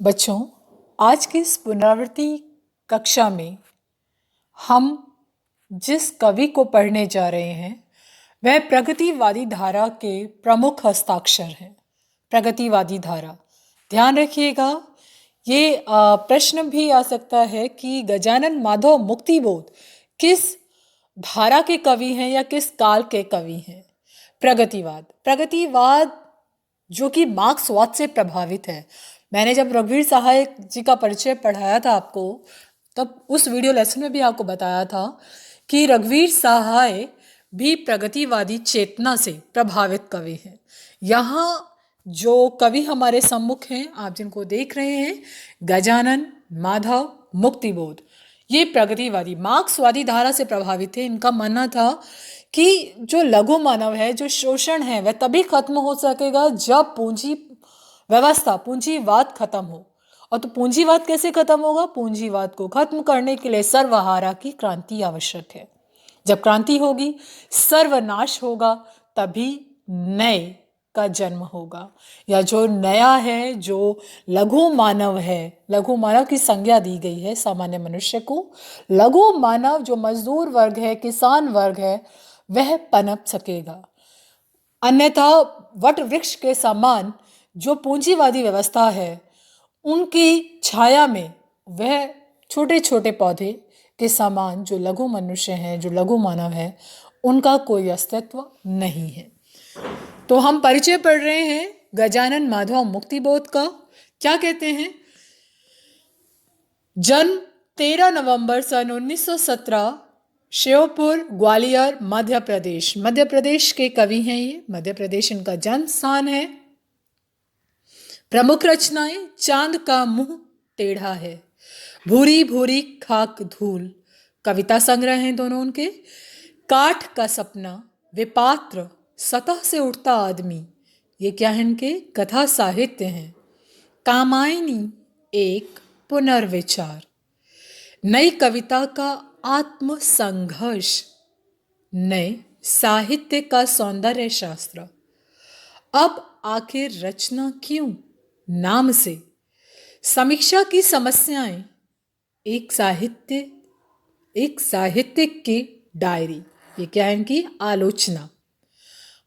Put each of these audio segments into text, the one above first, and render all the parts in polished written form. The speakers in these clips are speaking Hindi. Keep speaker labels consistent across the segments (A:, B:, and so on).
A: बच्चों, आज की इस पुनरावृत्ति कक्षा में हम जिस कवि को पढ़ने जा रहे हैं वह प्रगतिवादी धारा के प्रमुख हस्ताक्षर हैं। प्रगतिवादी धारा, ध्यान रखिएगा। ये प्रश्न भी आ सकता है कि गजानन माधव मुक्तिबोध किस धारा के कवि हैं या किस काल के कवि हैं। प्रगतिवाद जो कि मार्क्सवाद से प्रभावित है। मैंने जब रघुवीर सहाय जी का परिचय पढ़ाया था आपको, तब उस वीडियो लेसन में भी आपको बताया था कि रघुवीर सहाय भी प्रगतिवादी चेतना से प्रभावित कवि हैं। यहाँ जो कवि हमारे सम्मुख हैं, आप जिनको देख रहे हैं, गजानन माधव मुक्तिबोध, ये प्रगतिवादी मार्क्सवादी धारा से प्रभावित थे। इनका मानना था कि जो लघु मानव है, जो शोषण है, वह तभी खत्म हो सकेगा जब पूंजी व्यवस्था, पूंजीवाद खत्म हो। और तो पूंजीवाद कैसे खत्म होगा? पूंजीवाद को खत्म करने के लिए सर्वहारा की क्रांति आवश्यक है। जब क्रांति होगी, सर्वनाश होगा, तभी नए का जन्म होगा। या जो नया है, जो लघु मानव है, लघु मानव की संज्ञा दी गई है सामान्य मनुष्य को। लघु मानव जो मजदूर वर्ग है, किसान वर्ग है, वह पनप सकेगा। अन्यथा वट वृक्ष के समान जो पूंजीवादी व्यवस्था है, उनकी छाया में वह छोटे छोटे पौधे के समान जो लघु मनुष्य हैं, जो लघु मानव है, उनका कोई अस्तित्व नहीं है। तो हम परिचय पढ़ रहे हैं गजानन माधव मुक्तिबोध का। क्या कहते हैं? जन्म 13 नवंबर सन 1917, श्योपुर, ग्वालियर, मध्य प्रदेश। मध्य प्रदेश के कवि हैं ये। मध्य प्रदेश इनका जन्म स्थान है। प्रमुख रचनाएं: चांद का मुंह टेढ़ा है, भूरी भूरी खाक धूल, कविता संग्रह हैं दोनों उनके। काठ का सपना, विपात्र, सतह से उठता आदमी, ये क्या है? इनके कथा साहित्य हैं। कामायनी, एक पुनर्विचार, नई कविता का आत्म संघर्ष, नए साहित्य का सौंदर्य शास्त्र, अब आखिर रचना क्यों, नाम से, समीक्षा की समस्याएं, एक साहित्यिक की डायरी, ये क्या है? इनकी आलोचना,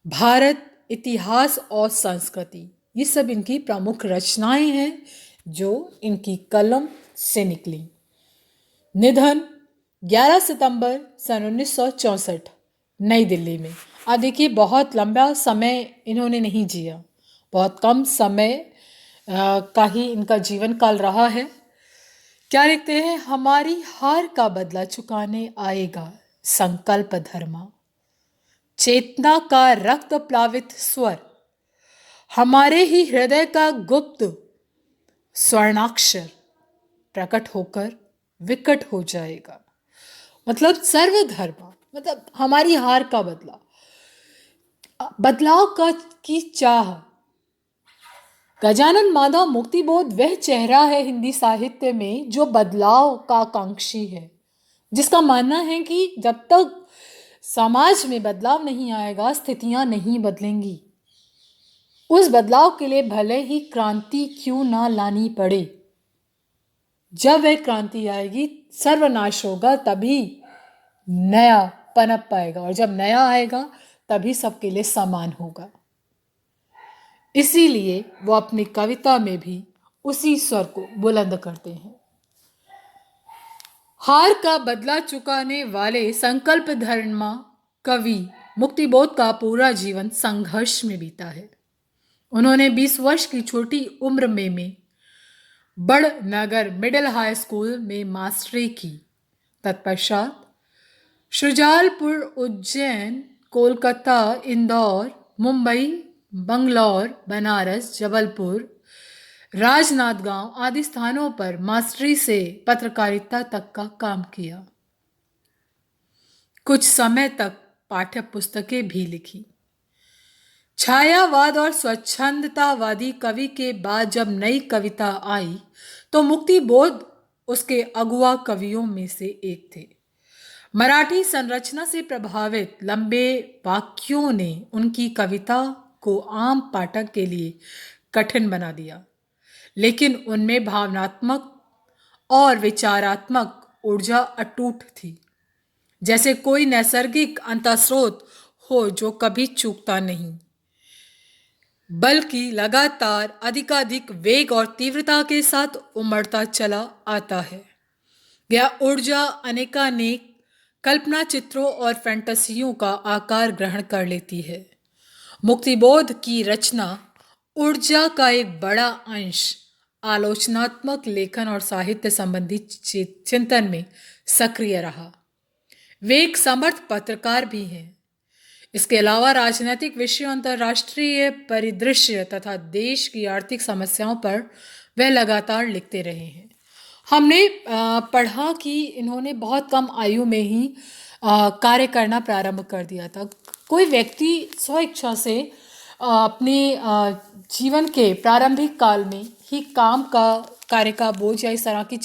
A: भारत, इतिहास और संस्कृति, ये सब इनकी प्रमुख रचनाएं हैं जो इनकी कलम से निकली। निधन 11 सितंबर सन 1964, नई दिल्ली में। अब देखिए, बहुत लंबा समय इन्होंने नहीं जिया, बहुत कम समय का ही इनका जीवन काल रहा है। क्या लिखते हैं? हमारी हार का बदला चुकाने आएगा संकल्प धर्मा, चेतना का रक्त प्लावित स्वर, हमारे ही हृदय का गुप्त स्वर्णाक्षर प्रकट होकर विकट हो जाएगा। मतलब सर्वधर्म, मतलब हमारी हार का बदला, बदलाव का की चाह। गजानन माधव मुक्तिबोध वह चेहरा है हिंदी साहित्य में जो बदलाव का आकांक्षी है, जिसका मानना है कि जब तक समाज में बदलाव नहीं आएगा, स्थितियां नहीं बदलेंगी। उस बदलाव के लिए भले ही क्रांति क्यों ना लानी पड़े, जब वह क्रांति आएगी, सर्वनाश होगा, तभी नया पनप पाएगा, और जब नया आएगा तभी सबके लिए समान होगा। इसीलिए वो अपनी कविता में भी उसी स्वर को बुलंद करते हैं। हार का बदला चुकाने वाले संकल्प धर्मा कवि मुक्तिबोध का पूरा जीवन संघर्ष में बीता है। उन्होंने 20 वर्ष की छोटी उम्र में बड़नगर मिडिल हाई स्कूल में मास्टरी की। तत्पश्चात शुजालपुर, उज्जैन, कोलकाता, इंदौर, मुंबई, बंगलौर, बनारस, जबलपुर, राजनांदगांव आदि स्थानों पर मास्टरी से पत्रकारिता तक का काम किया। कुछ समय तक पाठ्य पुस्तकें भी लिखी। छायावाद और स्वच्छंदतावादी कवि के बाद जब नई कविता आई तो मुक्तिबोध उसके अगुआ कवियों में से एक थे। मराठी संरचना से प्रभावित लंबे वाक्यों ने उनकी कविता को आम पाठक के लिए कठिन बना दिया, लेकिन उनमें भावनात्मक और विचारात्मक ऊर्जा अटूट थी, जैसे कोई नैसर्गिक अंतःस्रोत हो जो कभी चूकता नहीं, बल्कि लगातार अधिकाधिक वेग और तीव्रता के साथ उमड़ता चला आता है। यह ऊर्जा अनेकानेक कल्पना चित्रों और फैंटसियों का आकार ग्रहण कर लेती है। मुक्तिबोध की रचना ऊर्जा का एक बड़ा अंश आलोचनात्मक लेखन और साहित्य संबंधी चिंतन में सक्रिय रहा। वे एक समर्थ पत्रकार भी हैं। इसके अलावा राजनीतिक विषयों, अंतर्राष्ट्रीय परिदृश्य तथा देश की आर्थिक समस्याओं पर वह लगातार लिखते रहे हैं। हमने पढ़ा कि इन्होंने बहुत कम आयु में ही कार्य करना प्रारंभ कर दिया था। कोई व्यक्ति स्वेच्छा से अपने जीवन के प्रारंभिक काल में ही काम का कार्य का बोझ या इस तरह की